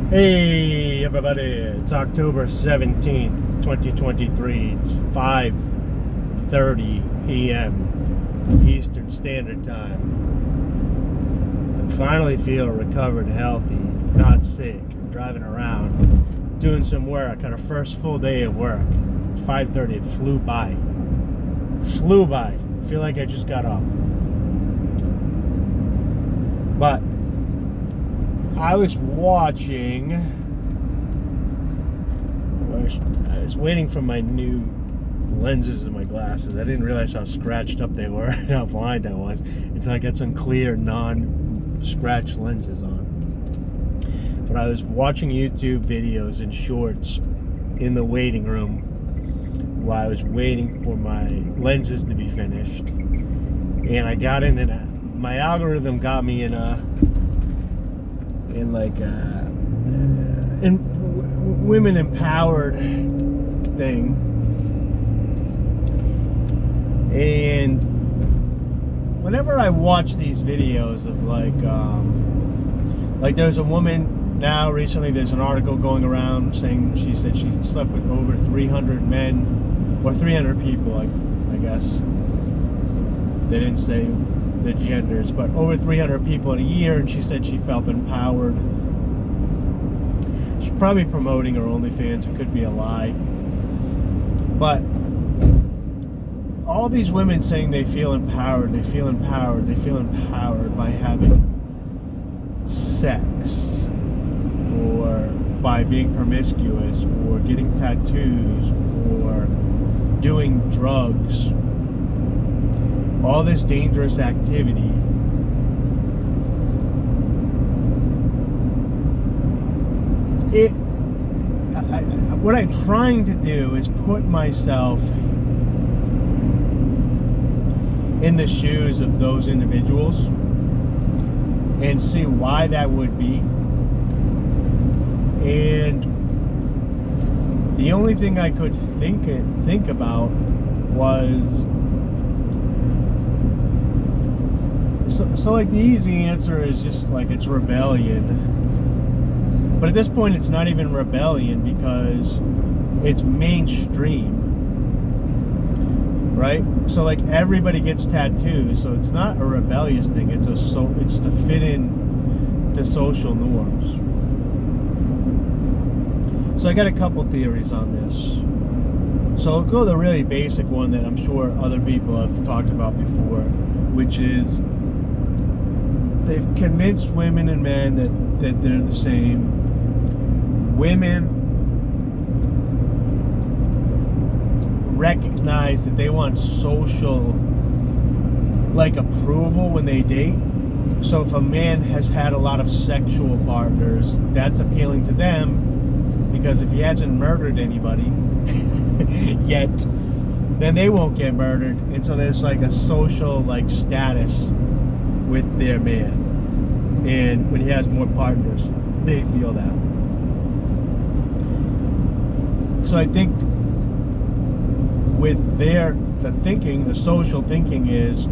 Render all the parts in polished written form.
Hey everybody, it's October 17th, 2023. It's 5:30 p.m. Eastern Standard Time. I finally feel recovered, healthy, not sick. I'm driving around, doing some work on a first full day of work. It's 5:30, it flew by. Flew by. I feel like I just got up. But I was watching, I was waiting for my new lenses in my glasses. I didn't realize how scratched up they were and how blind I was until I got some clear, non-scratched lenses on. But I was watching YouTube videos and shorts in the waiting room while I was waiting for my lenses to be finished. And I got in my algorithm got me in women empowered thing, and whenever I watch these videos of like there's a woman now recently, there's an article going around saying she said she slept with over 300 men or 300 people, I guess they didn't say the genders, but over 300 people in a year, and she said she felt empowered. She's probably promoting her OnlyFans. It could be a lie, but all these women saying they feel empowered by having sex or by being promiscuous or getting tattoos or doing drugs, all this dangerous activity. What I'm trying to do is put myself in the shoes of those individuals and see why that would be. And the only thing I could think about was so like the easy answer is just like it's rebellion. But at this point it's not even rebellion because it's mainstream, right? So like everybody gets tattoos, so it's not a rebellious thing. It's to fit in to social norms. So I got a couple theories on this. So I'll go the really basic one that I'm sure other people have talked about before, which is they've convinced women and men that they're the same. Women recognize that they want social approval when they date. So if a man has had a lot of sexual partners, that's appealing to them because if he hasn't murdered anybody yet, then they won't get murdered. And so there's like a social status with their man, and when he has more partners, they feel that. So I think with the social thinking is,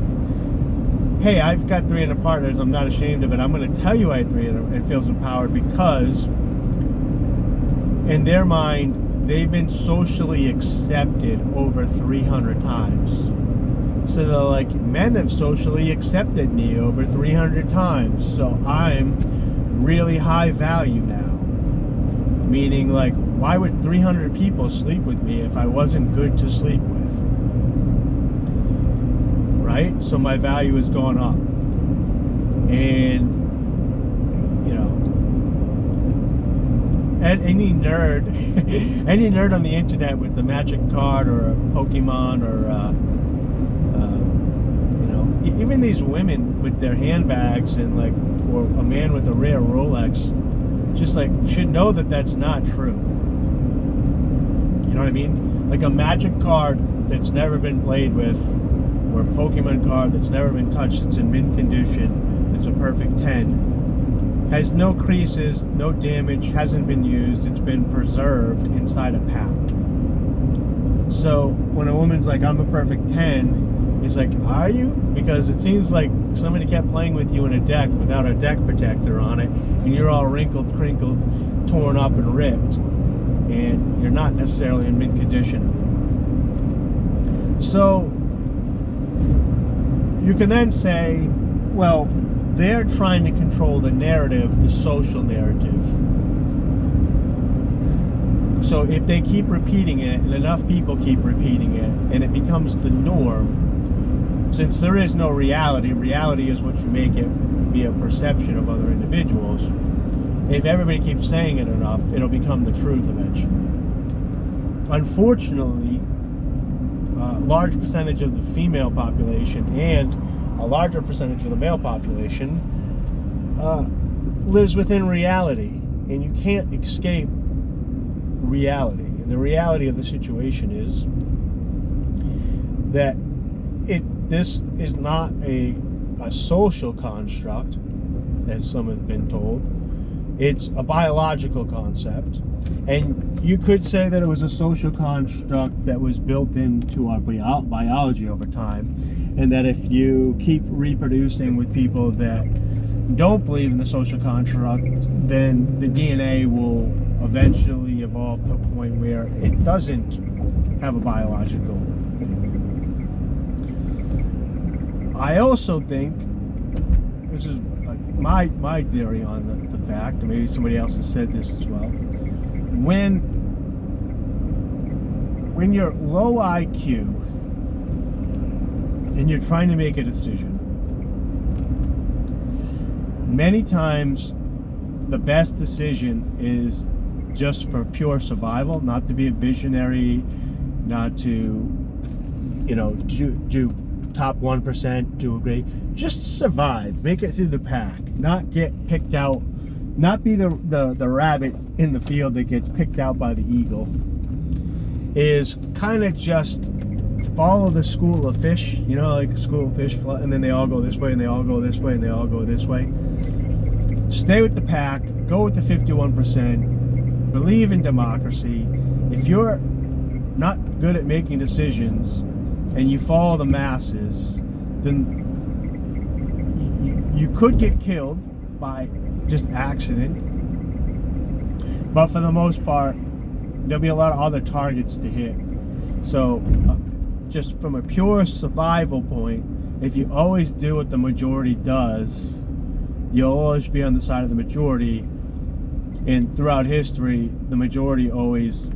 hey, I've got 300 partners, I'm not ashamed of it, I'm going to tell you I have 300, and feels empowered because in their mind they've been socially accepted over 300 times. So they're like, men have socially accepted me over 300 times, so I'm really high value now. Meaning, why would 300 people sleep with me if I wasn't good to sleep with? Right? So my value has gone up. And, and any nerd on the internet with the magic card or a Pokemon or even these women with their handbags and or a man with a rare Rolex, just should know that that's not true. You know what I mean? Like a magic card that's never been played with, or a Pokemon card that's never been touched, it's in mint condition, it's a perfect 10, has no creases, no damage, hasn't been used, it's been preserved inside a pack. So when a woman's like, I'm a perfect 10, he's like, are you? Because it seems like somebody kept playing with you in a deck without a deck protector on it, and you're all wrinkled, crinkled, torn up, and ripped, and you're not necessarily in mint condition anymore. So you can then say, well, they're trying to control the narrative, the social narrative. So if they keep repeating it, and enough people keep repeating it, and it becomes the norm, since there is no reality, reality is what you make it be a perception of other individuals. If everybody keeps saying it enough, it'll become the truth eventually. Unfortunately, a large percentage of the female population and a larger percentage of the male population lives within reality, and you can't escape reality. And the reality of the situation is that this is not a social construct, as some have been told. It's a biological concept, and you could say that it was a social construct that was built into our biology over time, and that if you keep reproducing with people that don't believe in the social construct, then the DNA will eventually evolve to a point where it doesn't have a biological thing. I also think, this is my theory on the fact, and maybe somebody else has said this as well, when you're low IQ and you're trying to make a decision, many times the best decision is just for pure survival, not to be a visionary, not to, do top 1%, do a great, just survive, make it through the pack, not get picked out, not be the rabbit in the field that gets picked out by the eagle, is kind of just follow the school of fish, like a school of fish, and then they all go this way, and they all go this way, and they all go this way. Stay with the pack, go with the 51%, believe in democracy. If you're not good at making decisions and you follow the masses, then you could get killed by just accident, but for the most part there'll be a lot of other targets to hit. So just from a pure survival point, if you always do what the majority does, you'll always be on the side of the majority. And throughout history, the majority always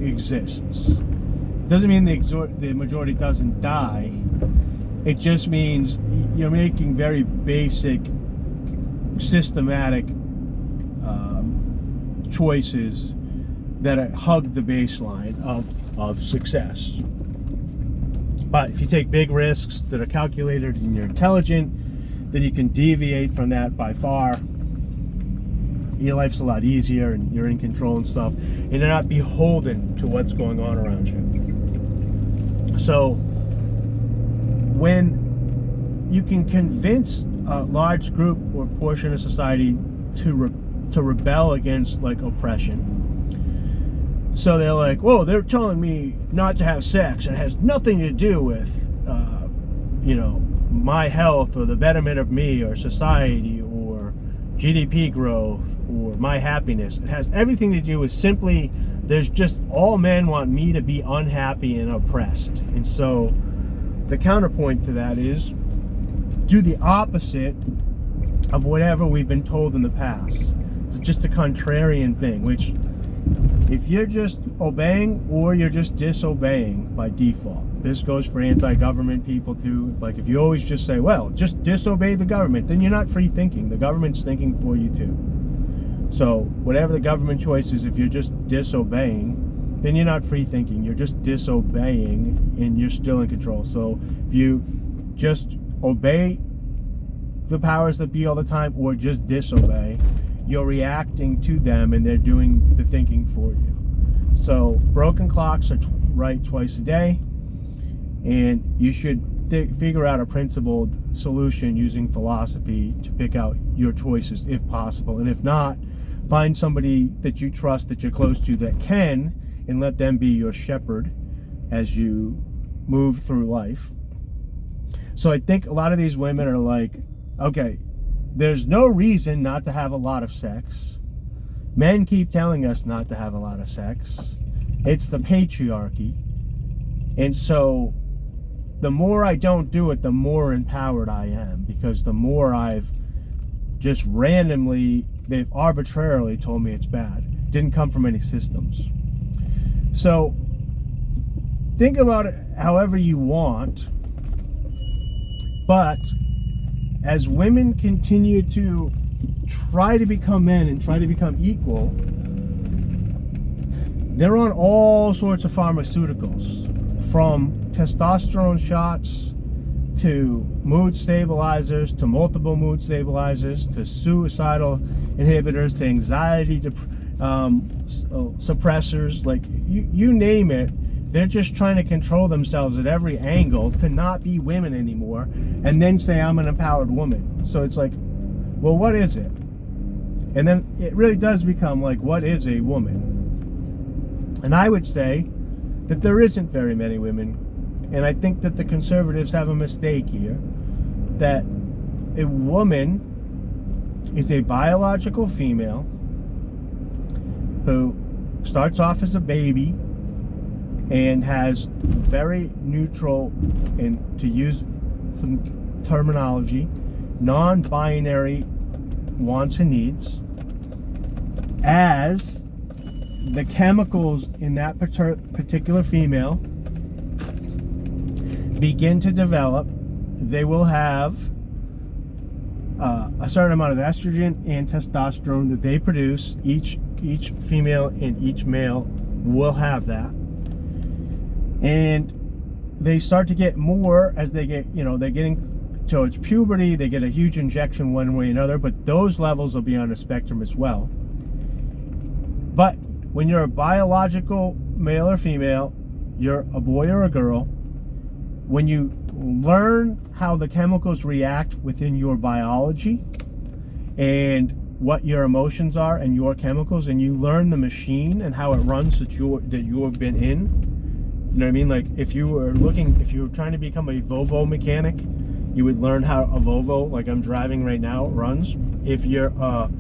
exists. Doesn't mean the majority doesn't die. It just means you're making very basic, systematic choices that hug the baseline of success. But if you take big risks that are calculated and you're intelligent, then you can deviate from that by far. Your life's a lot easier, and you're in control and stuff, and you're not beholden to what's going on around you. So when you can convince a large group or portion of society to rebel against like oppression, so they're like, whoa, they're telling me not to have sex, and it has nothing to do with my health or the betterment of me or society or GDP growth or my happiness. It has everything to do with simply, there's just, all men want me to be unhappy and oppressed. And so the counterpoint to that is do the opposite of whatever we've been told in the past. It's just a contrarian thing, which if you're just obeying or you're just disobeying by default. This goes for anti-government people too. Like if you always just say, well, just disobey the government, then you're not free thinking. The government's thinking for you too. So whatever the government choice is, if you're just disobeying, then you're not free thinking. You're just disobeying and you're still in control. So if you just obey the powers that be all the time or just disobey, you're reacting to them and they're doing the thinking for you. So broken clocks are right twice a day, and you should figure out a principled solution using philosophy to pick out your choices if possible. And if not, find somebody that you trust, that you're close to, that can, and let them be your shepherd as you move through life. So I think a lot of these women are like, okay, there's no reason not to have a lot of sex. Men keep telling us not to have a lot of sex. It's the patriarchy. And so the more I don't do it, the more empowered I am, because the more I've just randomly, they've arbitrarily told me it's bad. It didn't come from any systems. So think about it however you want, but as women continue to try to become men and try to become equal, they're on all sorts of pharmaceuticals, from testosterone shots to mood stabilizers, to multiple mood stabilizers, to suicidal inhibitors, to anxiety suppressors, like you name it. They're just trying to control themselves at every angle to not be women anymore, and then say I'm an empowered woman. So it's like, well, what is it? And then it really does become like, what is a woman? And I would say that there isn't very many women. And I think that the conservatives have a mistake here, that a woman is a biological female who starts off as a baby and has very neutral, and to use some terminology, non-binary wants and needs. As the chemicals in that particular female begin to develop, they will have a certain amount of estrogen and testosterone that they produce. Each female and each male will have that, and they start to get more as they get, they're getting towards puberty. They get a huge injection one way or another, but those levels will be on a spectrum as well. But when you're a biological male or female, you're a boy or a girl, when you learn how the chemicals react within your biology and what your emotions are and your chemicals, and you learn the machine and how it runs that you have been in, you know what I mean? Like if you were trying to become a Volvo mechanic, you would learn how a Volvo, like I'm driving right now, runs. If you're a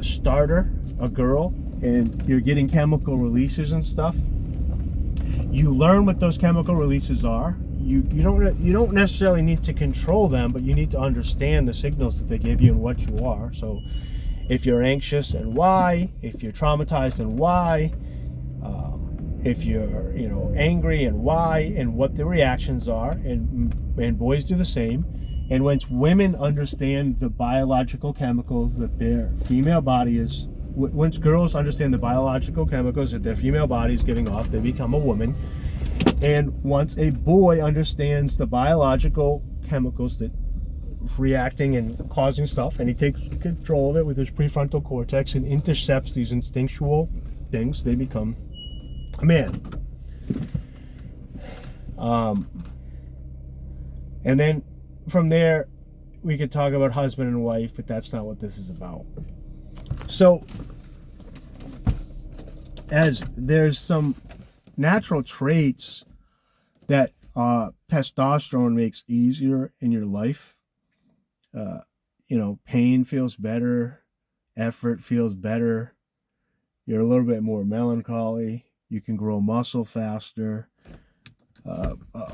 starter, a girl, and you're getting chemical releases and stuff, you learn what those chemical releases are. You don't necessarily need to control them, but you need to understand the signals that they give you and what you are. So if you're anxious, and why; if you're traumatized, and why; if you're angry, and why, and what the reactions are. And boys do the same. And once women understand the biological chemicals that their female body is, once girls understand the biological chemicals that their female body is giving off, they become a woman. And once a boy understands the biological chemicals that reacting and causing stuff, and he takes control of it with his prefrontal cortex and intercepts these instinctual things, they become a man. And then from there, we could talk about husband and wife, but that's not what this is about. So, as there's some natural traits that testosterone makes easier in your life. Pain feels better, effort feels better, you're a little bit more melancholy, you can grow muscle faster,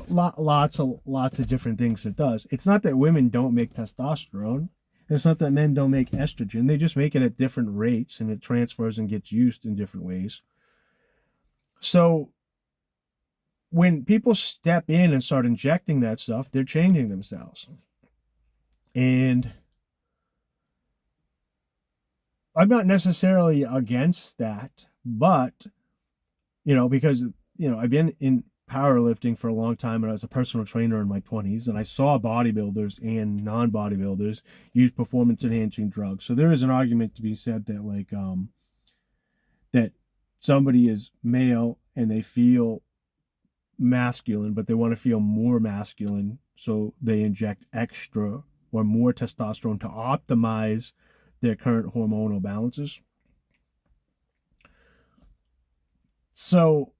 lots of different things it does. It's not that women don't make testosterone, it's not that men don't make estrogen, they just make it at different rates, and it transfers and gets used in different ways. So when people step in and start injecting that stuff, they're changing themselves. And I'm not necessarily against that, but, because, I've been in powerlifting for a long time, and I was a personal trainer in my 20s, and I saw bodybuilders and non-bodybuilders use performance-enhancing drugs. So there is an argument to be said that, that somebody is male and they feel masculine, but they want to feel more masculine, so they inject extra or more testosterone to optimize their current hormonal balances. So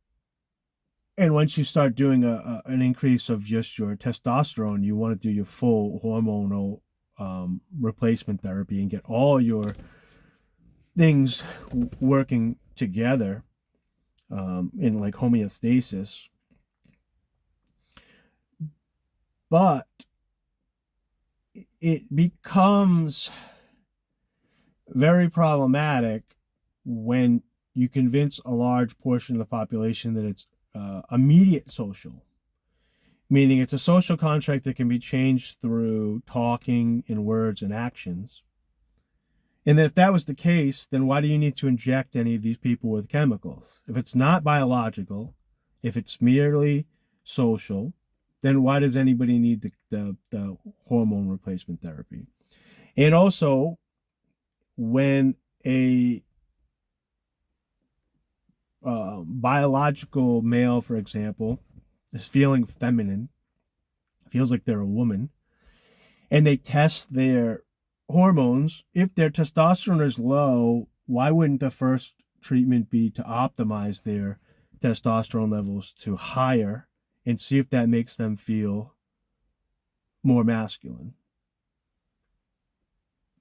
And once you start doing an increase of just your testosterone, you want to do your full hormonal replacement therapy and get all your things working together in like homeostasis. But it becomes very problematic when you convince a large portion of the population that it's immediate social, meaning it's a social contract that can be changed through talking and words and actions. And if that was the case, then why do you need to inject any of these people with chemicals? If it's not biological, if it's merely social, then why does anybody need the hormone replacement therapy? And also, when a biological male, for example, is feeling feminine, feels like they're a woman, and they test their hormones, if their testosterone is low, why wouldn't the first treatment be to optimize their testosterone levels to higher and see if that makes them feel more masculine?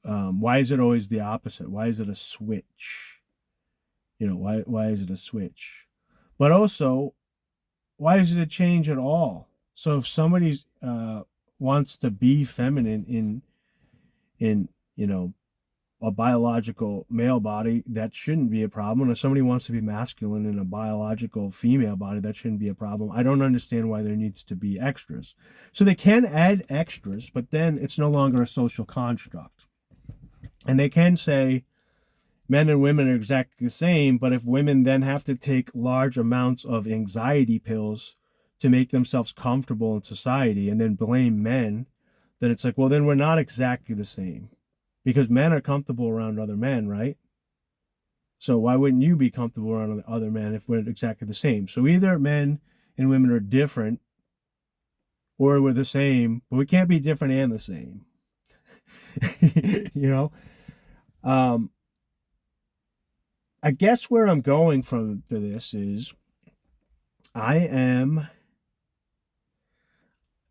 Why is it always the opposite? Why is it a switch? Why is it a switch? But also, why is it a change at all? So if somebody wants to be feminine in a biological male body, that shouldn't be a problem. And if somebody wants to be masculine in a biological female body, that shouldn't be a problem. I don't understand why there needs to be extras. So they can add extras, but then it's no longer a social construct. And they can say men and women are exactly the same, but if women then have to take large amounts of anxiety pills to make themselves comfortable in society and then blame men, then it's like, well, then we're not exactly the same. Because men are comfortable around other men, right? So why wouldn't you be comfortable around other men if we're exactly the same? So either men and women are different or we're the same, but we can't be different and the same. you know? Um, I guess where I'm going from to this is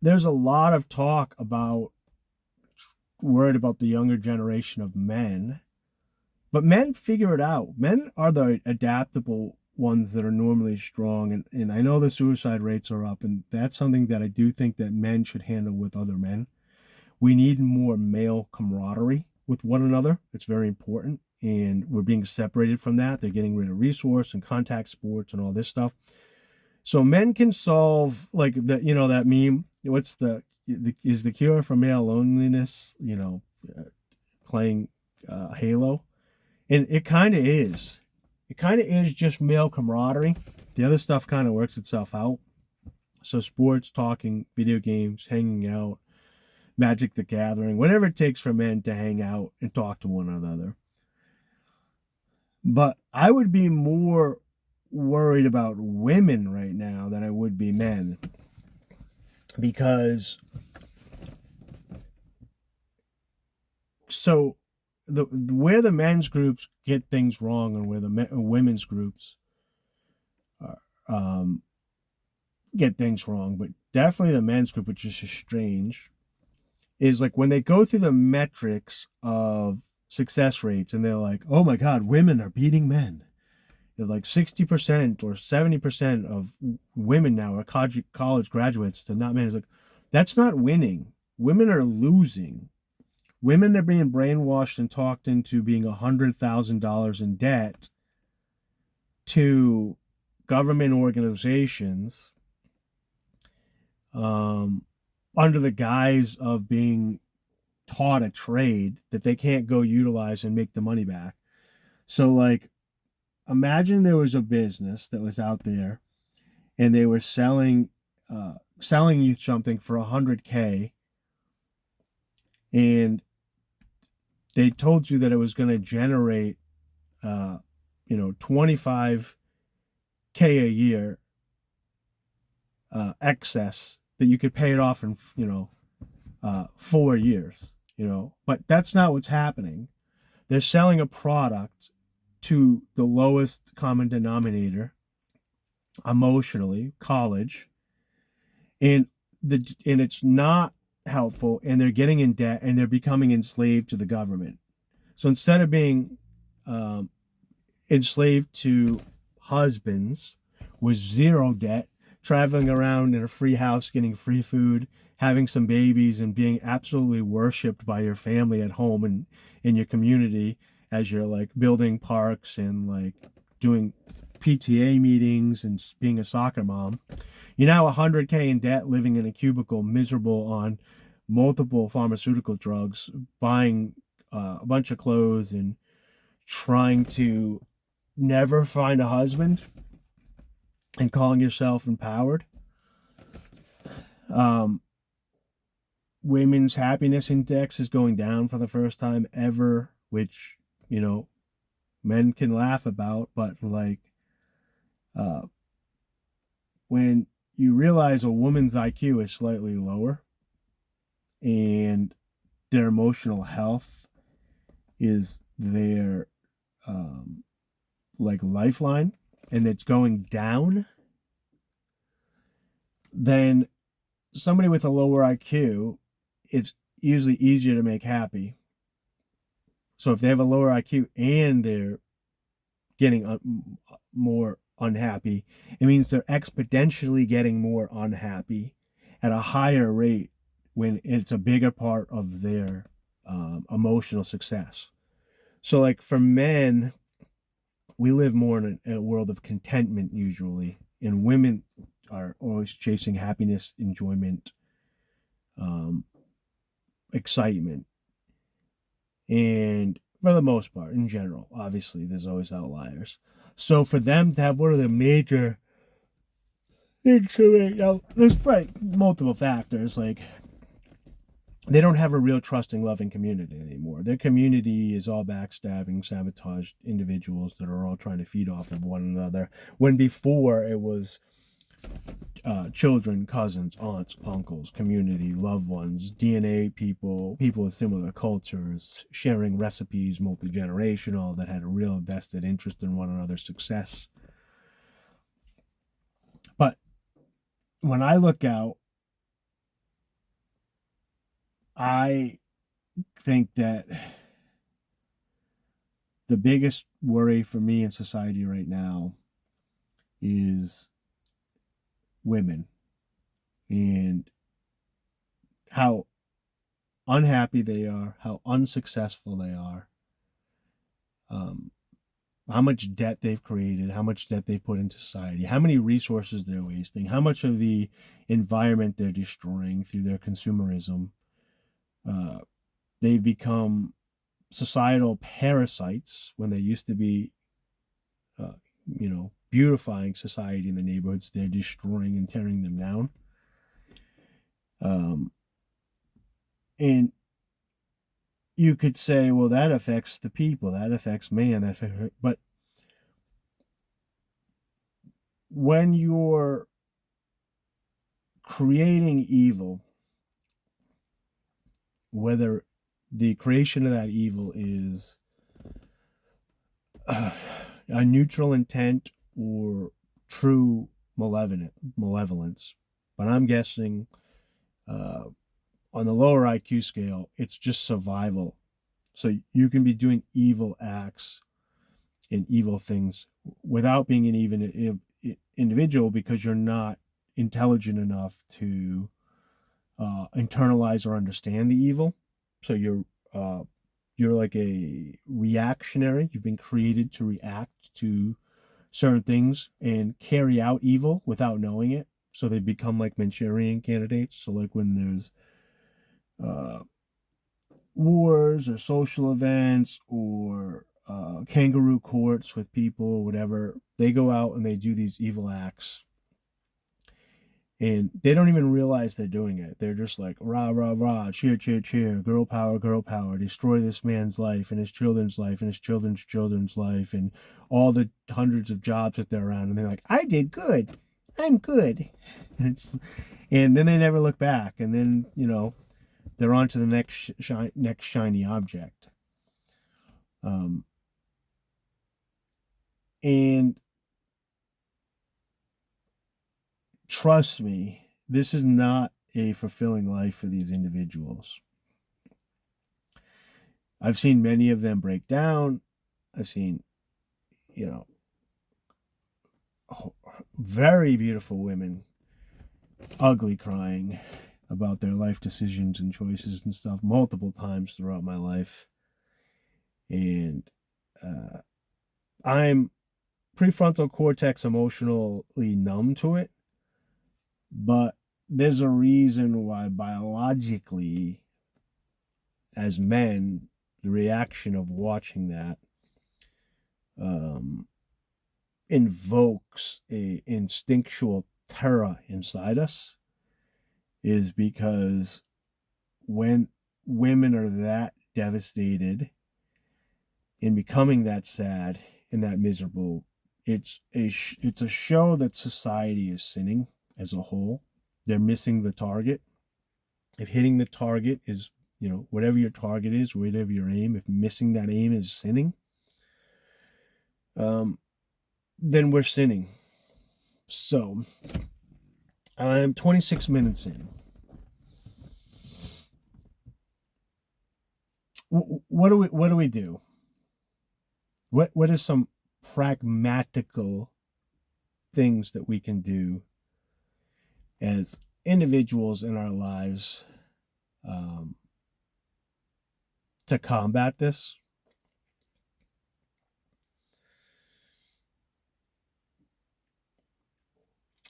there's a lot of talk about worried about the younger generation of men. But men figure it out. Men are the adaptable ones that are normally strong. And I know the suicide rates are up, and that's something that I do think that men should handle with other men. We need more male camaraderie with one another. It's very important. And we're being separated from that. They're getting rid of resource and contact sports and all this stuff. So men can solve like that meme. What's is the cure for male loneliness, playing Halo? And it kind of is. It kind of is just male camaraderie. The other stuff kind of works itself out. So sports, talking, video games, hanging out, Magic the Gathering, whatever it takes for men to hang out and talk to one another. But I would be more worried about women right now than I would be men. Because where the men's groups get things wrong and where the women's groups get things wrong, but definitely the men's group, which is just strange, is like when they go through the metrics of success rates and they're like, oh my God, women are beating men. They're like 60% or 70% of women now are college graduates to not men. It's like, that's not winning. Women are losing. Women are being brainwashed and talked into being $100,000 in debt to government organizations under the guise of being taught a trade that they can't go utilize and make the money back. So like, imagine there was a business that was out there and they were selling you something for $100K, and they told you that it was going to generate, $25K a year excess that you could pay it off in, 4 years, but that's not what's happening. They're selling a product to the lowest common denominator, emotionally, college, and and it's not helpful, and they're getting in debt and they're becoming enslaved to the government. So instead of being um, enslaved to husbands with zero debt, traveling around in a free house, getting free food, having some babies, and being absolutely worshipped by your family at home and in your community as you're like building parks and like doing PTA meetings and being a soccer mom. You're now 100K in debt, living in a cubicle, miserable on multiple pharmaceutical drugs, buying a bunch of clothes and trying to never find a husband and calling yourself empowered. Um, Women's happiness index is going down for the first time ever, which, you know, men can laugh about, but like uh, when you realize a woman's IQ is slightly lower and their emotional health is their like lifeline and it's going down, then somebody with a lower IQ, it's usually easier to make happy. So if they have a lower IQ and they're getting more unhappy, it means they're exponentially getting more unhappy at a higher rate when it's a bigger part of their emotional success. So, like for men, we live more in a world of contentment usually, and women are always chasing happiness, enjoyment, um, excitement. And for the most part, in general, obviously, there's always outliers. So for them to have one of the major things to it, there's probably multiple factors. Like they don't have a real trusting, loving community anymore. Their community is all backstabbing, sabotaged individuals that are all trying to feed off of one another. When before it was children, cousins, aunts, uncles, community, loved ones, DNA people, people with similar cultures, sharing recipes, multi-generational, that had a real vested interest in one another's success. But when I look out, I think that the biggest worry for me in society right now is women and how unhappy they are, how unsuccessful they are, um, how much debt they've created, how much debt they've put into society, how many resources they're wasting, how much of the environment they're destroying through their consumerism. Uh, they've become societal parasites when they used to be, uh, beautifying society in the neighborhoods. They're destroying and tearing them down. Um, and you could say, well, that affects the people, that affects man, but when you're creating evil, whether the creation of that evil is a neutral intent or true malevolence, but I'm guessing uh, on the lower IQ scale, it's just survival. So you can be doing evil acts and evil things without being an even individual because you're not intelligent enough to internalize or understand the evil. So you're like a reactionary. You've been created to react to certain things and carry out evil without knowing it. So they become like Manchurian candidates. So like when there's uh, wars or social events or kangaroo courts with people or whatever, they go out and they do these evil acts and they don't even realize they're doing it. They're just like rah rah rah, cheer cheer cheer, girl power, destroy this man's life and his children's life and his children's life and all the hundreds of jobs that they're around. And they're like, I did good, I'm good. And it's and then they never look back. And then they're on to the next shiny object. Um, and trust me, this is not a fulfilling life for these individuals. I've seen many of them break down. I've seen, you know, very beautiful women ugly crying about their life decisions and choices and stuff multiple times throughout my life. And I'm prefrontal cortex emotionally numb to it, but there's a reason why biologically, as men, the reaction of watching that invokes a instinctual terror inside us, is because when women are that devastated and becoming that sad and that miserable, it's a show that society is sinning as a whole. They're missing the target. If hitting the target is, whatever your target is, whatever your aim, if missing that aim is sinning, then we're sinning. So I'm 26 minutes in. What do we do? What is some pragmatical things that we can do as individuals in our lives to combat this?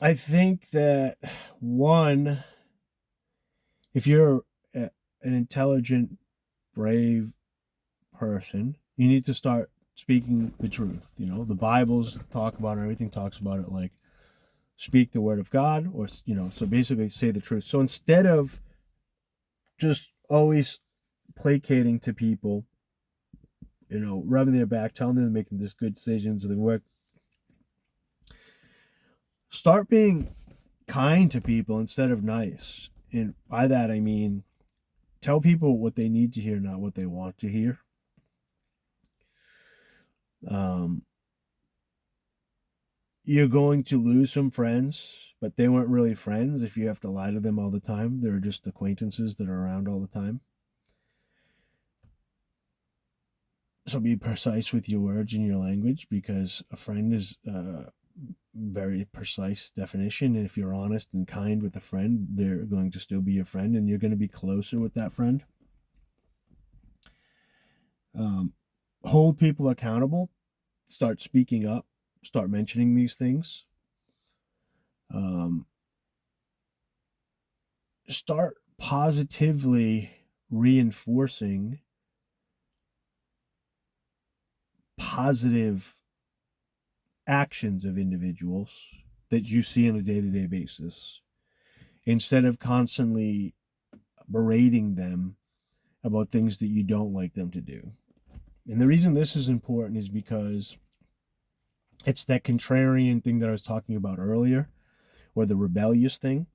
I think that, one, if you're an intelligent, brave person, you need to start speaking the truth. The Bibles talk about it, everything talks about it, like speak the word of God, or, so basically say the truth. So instead of just always placating to people, rubbing their back, telling them to make this good decisions or they work, start being kind to people instead of nice. And by that I mean, tell people what they need to hear, not what they want to hear. You're going to lose some friends, but they weren't really friends if you have to lie to them all the time. They're just acquaintances that are around all the time. So be precise with your words and your language, because a friend is a very precise definition. And if you're honest and kind with a friend, they're going to still be your friend, and you're going to be closer with that friend. Hold people accountable. Start speaking up. Start mentioning these things. Start positively reinforcing positive actions of individuals that you see on a day-to-day basis, instead of constantly berating them about things that you don't like them to do. And the reason this is important is because it's that contrarian thing that I was talking about earlier, or the rebellious thing.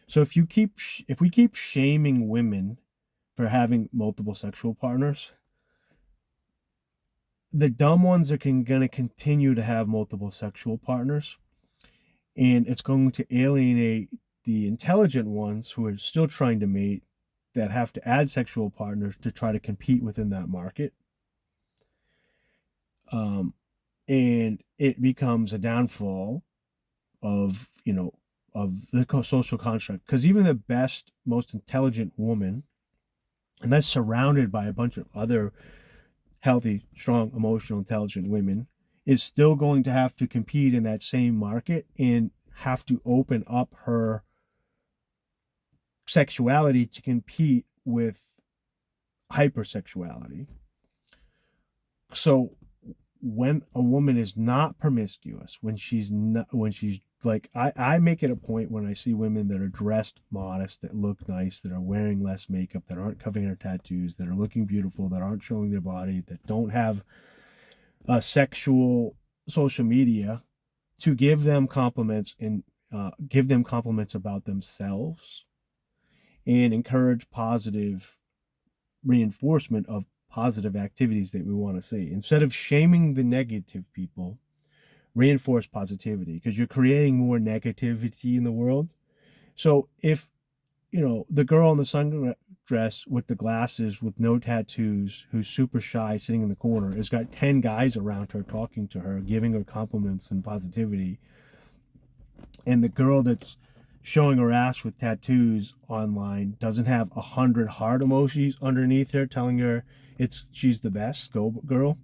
So if we keep shaming women for having multiple sexual partners, the dumb ones are going to continue to have multiple sexual partners, and it's going to alienate the intelligent ones who are still trying to mate, that have to add sexual partners to try to compete within that market. And it becomes a downfall of the social construct, because even the best, most intelligent woman, and that's surrounded by a bunch of other healthy, strong, emotional, intelligent women, is still going to have to compete in that same market and have to open up her sexuality to compete with hypersexuality. So when a woman is not promiscuous, when she's like, I make it a point when I see women that are dressed modest, that look nice, that are wearing less makeup, that aren't covering their tattoos, that are looking beautiful, that aren't showing their body, that don't have a sexual social media, to give them compliments and give them compliments about themselves, and encourage positive reinforcement of positive activities that we want to see. Instead of shaming the negative people, reinforce positivity because you're creating more negativity in the world. So if, the girl in the sundress with the glasses with no tattoos, who's super shy, sitting in the corner, has got 10 guys around her talking to her, giving her compliments and positivity, and the girl that's showing her ass with tattoos online doesn't have 100 heart emojis underneath her telling her she's the best, go girl,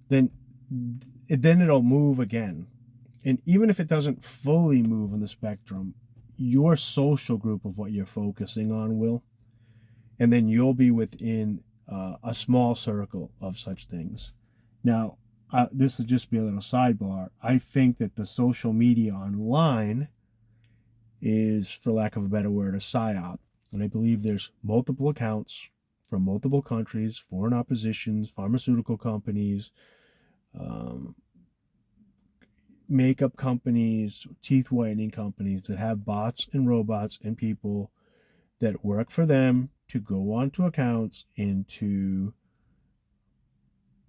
then it'll move again. And even if it doesn't fully move on the spectrum, your social group of what you're focusing on will, and then you'll be within a small circle of such things. Now, this will just be a little sidebar. I think that the social media online is, for lack of a better word, a psyop. And I believe there's multiple accounts from multiple countries, foreign oppositions, pharmaceutical companies, makeup companies, teeth whitening companies that have bots and robots and people that work for them to go onto accounts and to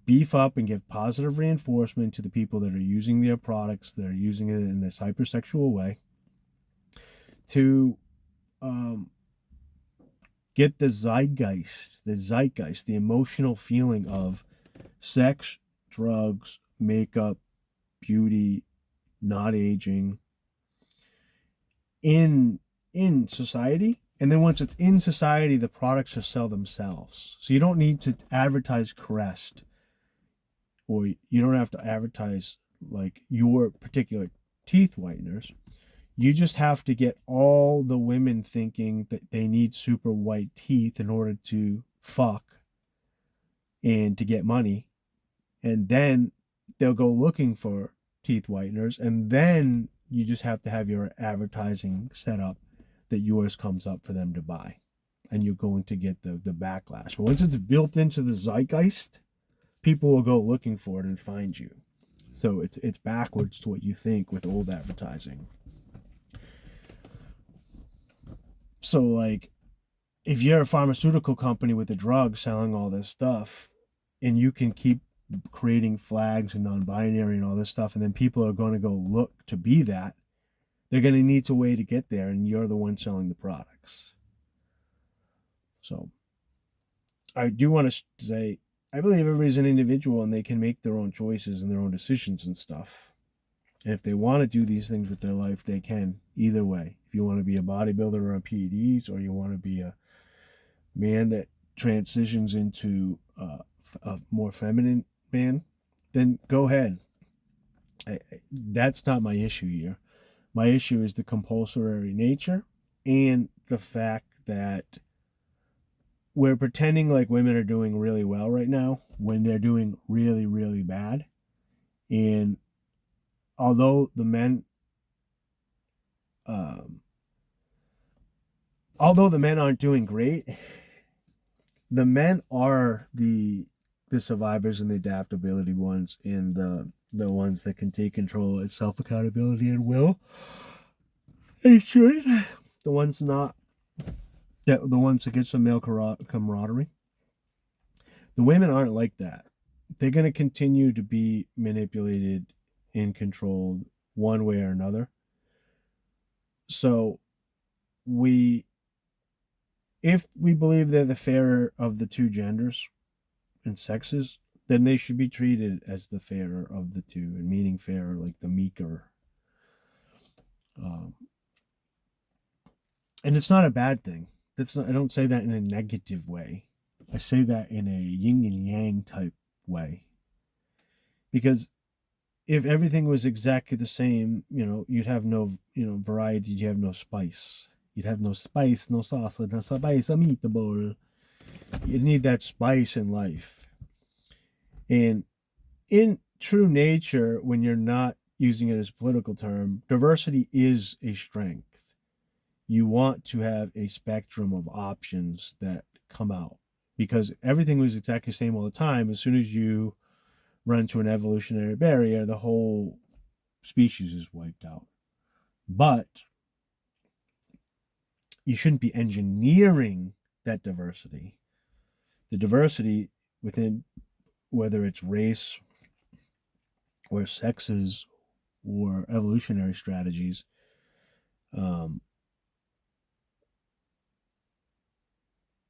beef up and give positive reinforcement to the people that are using their products, that are using it in this hypersexual way, to get the zeitgeist, the emotional feeling of sex, drugs, makeup, beauty, not aging in society. And then once it's in society, the products will sell themselves. So you don't need to advertise Crest, or you don't have to advertise like your particular teeth whiteners. You just have to get all the women thinking that they need super white teeth in order to fuck and to get money. And then they'll go looking for teeth whiteners. And then you just have to have your advertising set up that yours comes up for them to buy. And you're going to get the backlash. But once it's built into the zeitgeist, people will go looking for it and find you. So it's backwards to what you think with old advertising. So, like, if you're a pharmaceutical company with a drug selling all this stuff, and you can keep creating flags and non-binary and all this stuff, and then people are going to go look to be that, they're going to need a way to get there, and you're the one selling the products. So I do want to say, I believe everybody's an individual and they can make their own choices and their own decisions and stuff. And if they want to do these things with their life, they can, either way. If you want to be a bodybuilder on PEDs, or you want to be a man that transitions into a more feminine man, then go ahead. That's not my issue here. My issue is the compulsory nature and the fact that we're pretending like women are doing really well right now when they're doing really, really bad. And although the men aren't doing great, the men are the survivors and the adaptability ones, and the ones that can take control and self accountability and will. And should. The ones that get some male camaraderie. The women aren't like that. They're going to continue to be manipulated and controlled one way or another. So if we believe they're the fairer of the two genders and sexes, then they should be treated as the fairer of the two, and meaning fairer like the meeker. And it's not a bad thing. I don't say that in a negative way. I say that in a yin and yang type way. Because if everything was exactly the same, you'd have no, variety. You'd have no spice. You'd have no spice, no sauce, no spice, a meatball. You need that spice in life. And in true nature, when you're not using it as a political term, diversity is a strength. You want to have a spectrum of options that come out, because everything was exactly the same all the time. As soon as you run into an evolutionary barrier, the whole species is wiped out. But you shouldn't be engineering that diversity. The diversity within, whether it's race or sexes or evolutionary strategies,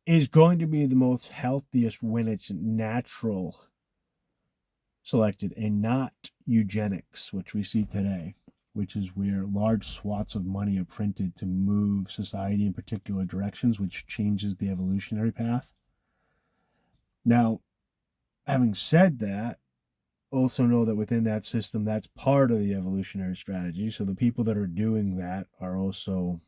is going to be the most healthiest when it's natural selected and not eugenics, which we see today, which is where large swaths of money are printed to move society in particular directions, which changes the evolutionary path. Now, having said that, also know that within that system, that's part of the evolutionary strategy. So the people that are doing that are also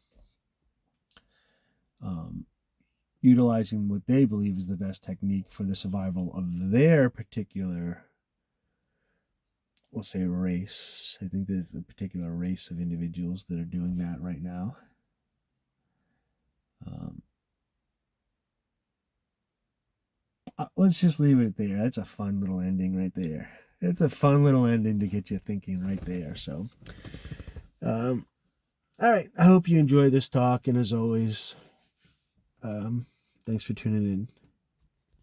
utilizing what they believe is the best technique for the survival of their particular, we'll say, race. I think there's a particular race of individuals that are doing that right now. Let's just leave it there. That's a fun little ending right there. It's a fun little ending to get you thinking right there. So, all right. I hope you enjoy this talk. And as always, thanks for tuning in.